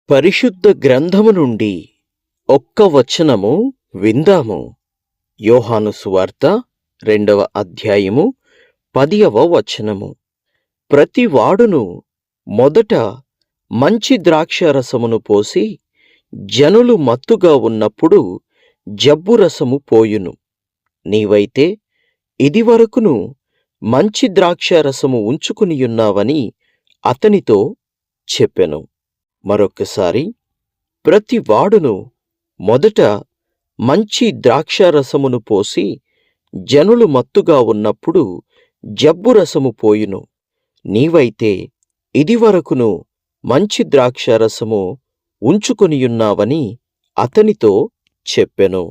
పరిశుద్ధ గ్రంథము నుండి ఒక్క వచనము విందాము. యోహాను సువార్త 2వ అధ్యాయము 10వ వచనము. ప్రతి వాడును మొదట మంచి ద్రాక్షారసమును పోసి జనులు మత్తుగా ఉన్నప్పుడు జబ్బురసము పోయును. నీవైతే ఇదివరకును మంచి ద్రాక్షారసము ఉంచుకునియున్నావని అతనితో చెప్పెను. మరొక్కసారి, ప్రతి వాడును మొదట మంచి ద్రాక్షారసమును పోసి జనులు మత్తుగా ఉన్నప్పుడు జబ్బురసము పోయును. నీవైతే ఇదివరకును మంచి ద్రాక్షారసము ఉంచుకొనియున్నావని అతనితో చెప్పెను.